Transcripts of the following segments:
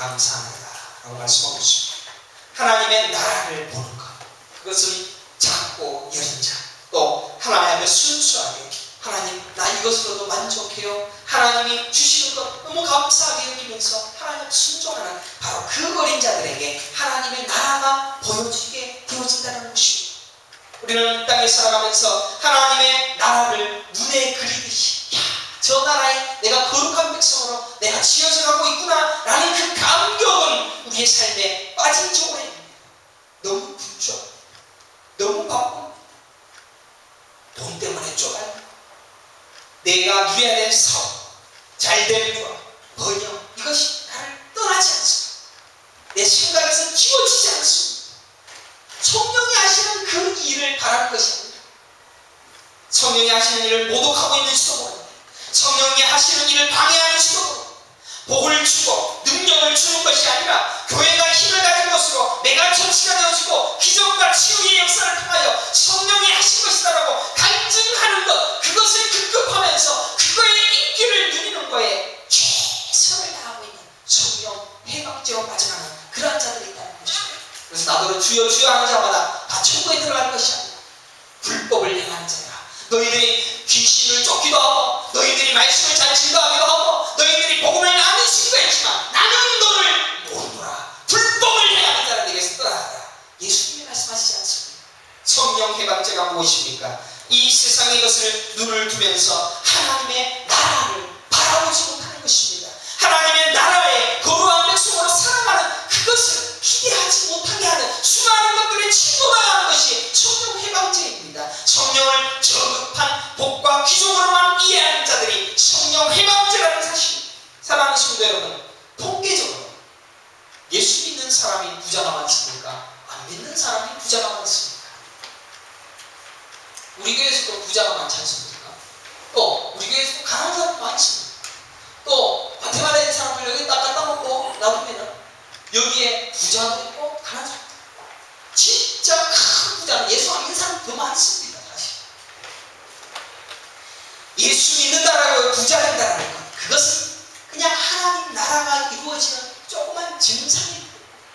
감사합니다 라고 말씀하고 있습니다. 하나님의 나라를 보는 것, 그것은 작고 여린 자, 또 하나님 앞에 순수하게 하나님 나 이것으로도 만족해요, 하나님이 주시는 것 너무 감사하게 여기면서 하나님 순종하는 바로 그 어린 자들에게 하나님의 나라가 보여지게 되어진다는 것입니다. 우리는 이 땅에 살아가면서 하나님의 나라를 눈에 그리듯이, 야, 저 나라에 내가 거룩한 백성으로 내가 지어져 가고 있구나 라는 그 감격은 우리의 삶에 빠진 적은 너무 분주하고 너무 바쁘고 돈 때문에 좁아요. 내가 누려야 될 사업, 잘됨과 번영, 이것이 나를 떠나지 않습니다. 내 생각에서 지워지지 않습니다. 성령이 하시는 그 일을 바라는 것이 아니라 성령이 하시는 일을 모독하고 있는지도 모릅니다. 성령이 하시는 일을 방해하는지도 모릅니다. 복을 주고 능력을 주는 것이 아니라 교회가 힘을 가진 것으로 내가 처치가 되어지고 기적과 치유의 역사를 통하여 성령이 하신 것이다라고 간증하는 것, 그것을 급급하면서 그거의 인기를 누리는 거에 최선을 다하고 있는 성령 해방죄로 빠져가는 그런 자들이 있다는 것입니다. 그래서 나더러 주여 주여 하는 자마다 다 천국에 들어갈 것이 아니라 불법을 행하는 자야, 너희들이 귀신을 쫓기도 하고 너희들이 말씀을 잘 증거하기도 하고 너희들이 복음을 아는 수가 있지만 나는 너를 모르노라, 불법을 행하는 자는 내게서 떠나가라. 예수님이 말씀하시지 않습니까? 성령 해방죄가 무엇입니까? 이 세상의 것을 눈을 두면서 하나님의 나라를 바라보지 못하는 것입니다. 하나님의 나라의 거룩한 백성으로 살아가는 그것을 기대하지 못하게 하는 수많은 것들의 침노당하는 것이 성령 해방죄입니다. 성령을 저급한 복과 귀족으로만 이해하는 자들이 성령 해방죄라는 사실. 사랑하는 성도 여러분, 통계적으로 예수 믿는 사람이 부자가 많습니까? 안 믿는 사람이 부자가 많습니까? 우리 교회에서도 부자가 많지 않습니까? 또 우리 교회에서도 가난한 사람이 많습니다. 또 과태료가 된 사람을 여기 딱 갖다 놓고 놔두면 여기에 부자도 있고 가난한 사람도 있고, 진짜 큰 부자는 예수 안 믿는 사람이 더 많습니다. 사실 예수 믿는다라고 부자 된다라는 것, 그것은 그냥 하나님 나라가 이루어지는 조그만 증상입니다.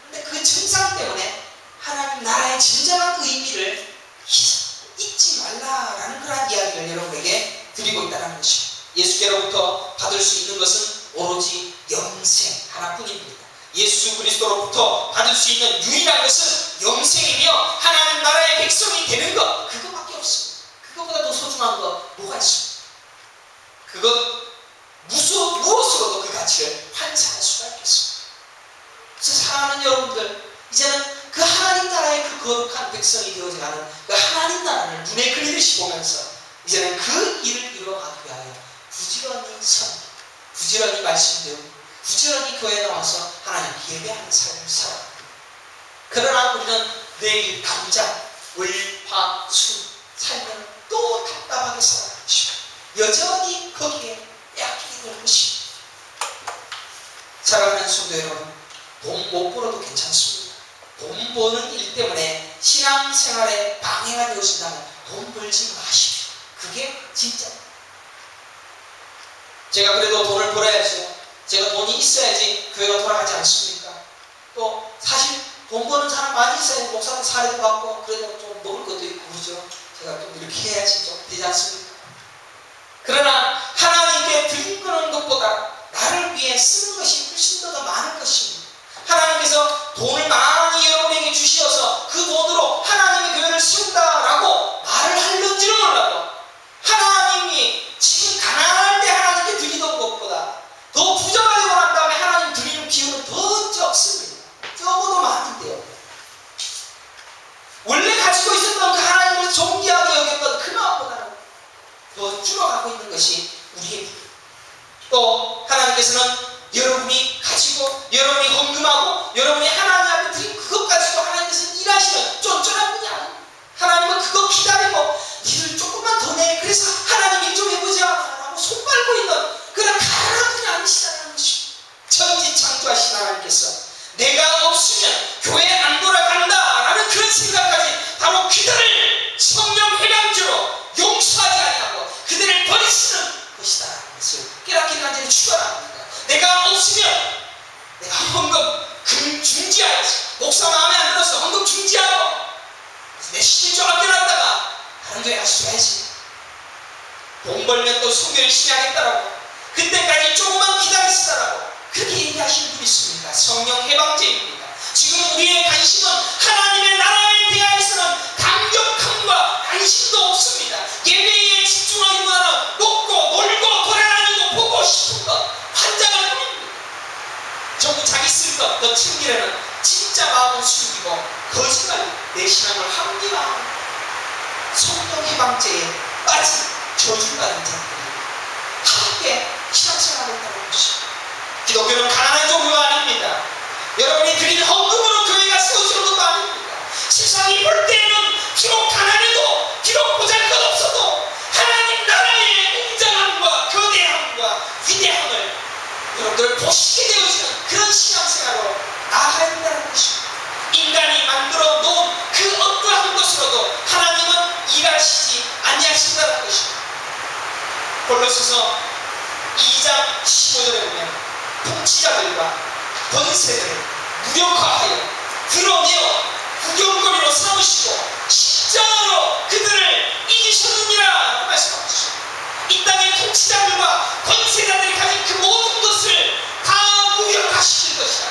그런데 그 증상 때문에 하나님 나라의 진정한 의미를 잊지 말라라는 그런 이야기를 여러분에게 드리고 있다는 것입니다. 예수께로부터 받을 수 있는 것은 오로지 영생 하나뿐입니다. 예수 그리스도로부터 받을 수 있는 유일한 것은 영생이며 하나님 나라의 백성이 되는 것, 그것밖에 없습니다. 그것보다 더 소중한 것 뭐가 있습니까? 그것 무엇으로도 그 가치를 환산할 수가 있겠습니다. 그래서 사랑하는 여러분들, 이제는 그 하나님 나라의 그 거룩한 백성이 되어져가는 그 하나님 나라를 눈에 그리듯이 보면서 이제는 그 일을 이루어가기 위하여 부지런히 선, 부지런히 말씀대로, 부지런히 교회에 나와서 하나님 예배하는 삶을 살아갑니다. 그러나 우리는 내일 당장 월화수 살면 또 답답하게 살아가는 것입니다. 여전히 거기에 빼앗기게 되는 것입니다. 사랑하는 성도 여러분, 돈 못 벌어도 괜찮습니다. 돈 버는 일 때문에 신앙생활에 방해가 되어진다면 돈 벌지 마십시오. 그게 진짜. 제가 그래도 돈을 벌어야죠. 제가 돈이 있어야지 교회가 돌아가지 않습니까? 또 사실 돈 버는 사람 많이 있어야 목사님 사례도 받고 그래도 좀 먹을 것도 있고 그러죠. 제가 좀 이렇게 해야지 좀 되지 않습니까? 그러나 하나님께 드리는 것보다 나를 위해 쓰는 것이 훨씬 더 많은 것입니다. 하나님께서 돈을 많이 여러분에게 주시어서 그 돈으로 하나님의 교회를 세운다라고 말을 할는지는 몰라도 하나님이 지금 가난할 때 하나님께 드리던 것보다 더 부자가 되고 난 다음에 하나님 드리는 기회는 더 적습니다. 적어도 많은데요. 원래 가지고 있었던 그 하나님을 존귀하게 여겼던 그 마음보다는 더 줄어가고 있는 것이 우리의 부분. 또 하나님께서는 여러분이 가지고 여러분이 헌금하고 여러분이 하나님 앞에 드린 그것 가지고 하나님께서 일하시는 쫀쫀한 분이 아닙니다. 하나님은 그거 기다리고 니들 조금만 더 내, 그래서 하나님 일 좀 해보자 라고 손 빨고 있는 그런 가난한 분이 아니시다는 것입니다. 천지 창조하신 하나님께서 내가 없으면 교회 안 돌아간다 라는 그런 생각까지 바로 그들을 성령 해방죄로 용서하지 아니하고 그들을 버리시는 것이다 라는 것을 깨닫기를 간절히 축원합니다. 내가 없으면 내가 헌금 목사 마음에 안 들었어. 헌금 중지하고 내 신을 좀 아껴놨다가 다른 교회 가서 줘야지. 돈 벌면 또 선교 열심히 하겠다라고, 그때까지 조금만 기다리시다라고 그렇게 얘기하시는 분이 있습니다. 성령 해방제입니다. 지금 우리의 관심은 하나님의 나라에 대하여서는 감격함과 관심도 없습니다. 예배에 집중하기보다는 먹고 놀고 돌아다니고 보고 싶은 것, 환장할 뿐입니다. 전부 자기 쓸 것 더 챙기려는 진짜 마음을 숨기고 거짓말 내 신앙을 합리화하는 성령 해방제에 빠진 저주받은 자들이 함께 신앙생활을 했다는 것입니다. 기독교는 가난한 종교가 아닙니다. 여러분이 드린 헌금으로 교회가 세워지는 것도 아닙니다. 세상이 볼 때에는 비록 가난해도, 비록 보잘것없어도 하나님 나라의 웅장함과 거대함과 위대함을 여러분들 보시게 되어지는 그런 신앙생활로 나아가야 된다는 것입니다. 인간이 만들어 놓은 그 어떠한 것으로도 하나님은 일하시지 아니하신다는 것입니다. 골로새서 2장 15절에 보면 통치자들과 권세들을 무력화하여 드러내어 구경거리로 삼으시고 십자가로 그들을 이기셨느니라 말씀하셨습니다. 이 땅의 통치자들과 권세자들이 가진 그 모든 것을 다 무력화시킬 것이다,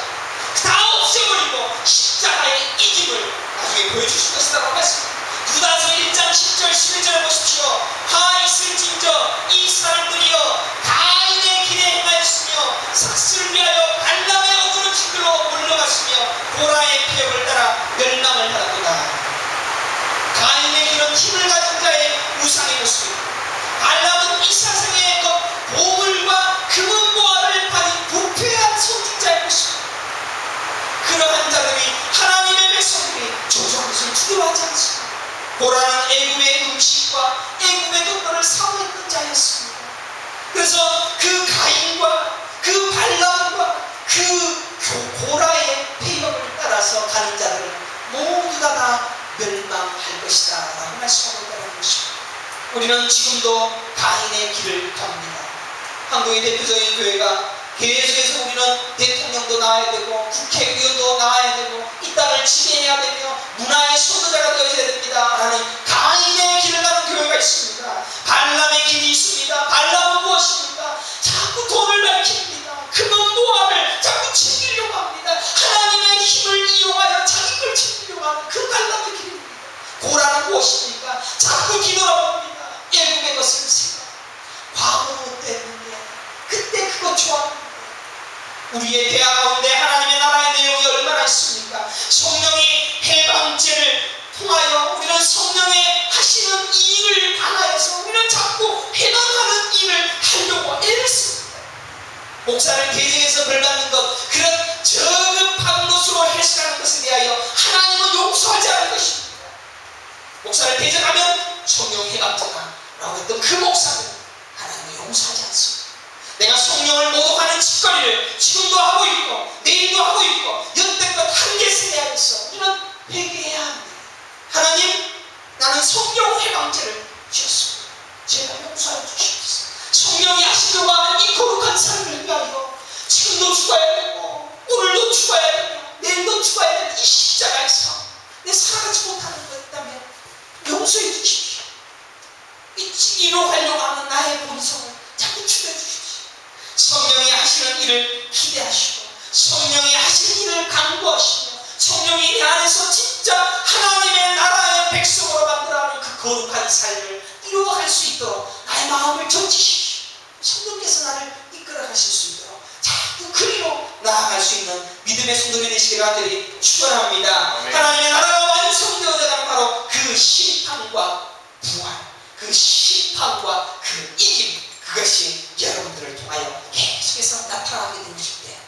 다 없애버리고 십자가의 이김을 나중에 보여주실 것이라고 말씀합니다. 유다서 1장 10절 11절에 보십시오. 하 있을진저 이 사람들이여 가인의 길에 행하였으며 삭스를 위하여 발람의 어두운 길로 몰려갔으며 고라의 폐역을 따라 멸망을 받았도다. 가인의 길은 힘을 가진 자의 우상의 모습이고 발람은 이 세상의 것 보물과 금은보화를 가진 부패한 선진자의 모습입니다. 그러한 자들이 하나님의 백성들이 조정한 것을 두려워하지 않습니다. 고라는 애굽의 음식과 애굽의 것들을 사모했던 자였습니다. 그래서 그 가인과 그 발람과 그 고라의 폐역을 따라서 가는 자들은 모두 다 멸망할 것이다 라고 말씀하고 있다는 것입니다. 우리는 지금도 가인의 길을 갑니다. 한국의 대표적인 교회가 계속해서 우리는 대통령도 나와야 되고 국회의원도 나와야 되고 이 땅을 지배해야 되며 문화의 소유자가 되어야 됩니다 라는 가인의 길을 가는 교회가 있습니다. 발람의 길이 있습니다. 발람은 무엇입니까? 자꾸 돈을 밝힙니다. 금은보화를 자꾸 챙기려고 합니다. 하나님의 힘을 이용하여 자기 걸 챙기려고 하는 그 발람의 길입니다. 고라는 무엇입니까? 자꾸 뒤돌아봅니다. 애국의 것을 생각. 과거는 어땠는데 그때 그거 좋았는데. 우리의 대화 가운데 하나님의 나라의 내용이 얼마나 있습니까? 성령이 해방죄를 통하여 우리는 성령의 하시는 일을 반하여서 우리는 자꾸 해방하는 일을 하려고 애를 씁니다. 목사를 계정해서 벌받는 것, 그런 저급한 것으로 해석하는 것에 대하여 하나님은 용서하지 않을 것입니다. 목사를 대적하면 성령 해방자다 라고 했던 그 목사는 하나님은 용서하지 않습니다. 내가 성령을 모독하는 짓거리를 지금도 하고 있고 내일도 하고 있고 여태껏 한계에 대하여서 우리는 회개해야 합니다. 하나님, 나는 성령 해방죄를 지었습니다. 제가 용서해 주시옵소서. 성령이 하시려고 하는 이 거룩한 삶을 위하여 지금도 죽어야 되고 오늘도 죽어야 되고 내일도 죽어야 되는 이 십자가의 삶, 내 살아가지 못하는 거 있다면 용서해 주십시오. 이 찌기로 하려고 하는 나의 본성을 자꾸 죽여주십시오. 성령이 하시는 일을 기대하시고 성령이 하시는 일을 강구하시며 성령이 내 안에서 진짜 하나님의 나라의 백성으로 만들어가는 그 거룩한 삶을 이루어갈 수 있도록 나의 마음을 던지십시오. 성령께서 나를 이끌어가실 수 있도록 자꾸 그리로 나아갈 수 있는 믿음의 성도들이 되시기를 간절히 축원합니다. 하나님의 나라가 완성되어져가는 바로 그 심판과 부활, 그 심판과 그 이김, 그것이 여러분들을 통하여 계속해서 나타나게 되실 때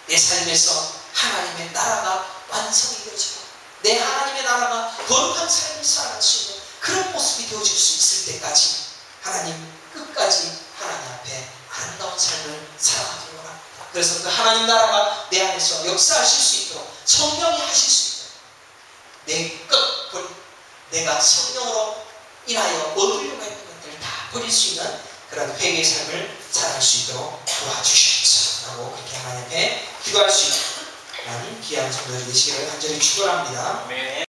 내 삶에서 하나님의 나라가 완성이 되어지고 내 하나님의 나라가 거룩한 삶을 살아갈 수 있는 그런 모습이 되어질 수 있을 때까지 하나님 끝까지 하나님 앞에 아름다운 삶을 살아가기를 원합니다. 그래서 그 하나님 나라가 내 안에서 역사하실 수 있도록 성령이 하실 수 있도록 내 끝, 내가 성령으로 인하여 얻으려고 했던 것들을 다 버릴 수 있는 그런 회개의 삶을 살아갈 수 있도록 도와주시옵소서 라고 그렇게 하나님 앞에 기도할 수 있도록 귀한 성도들 되시기를 간절히 축원합니다. 아멘.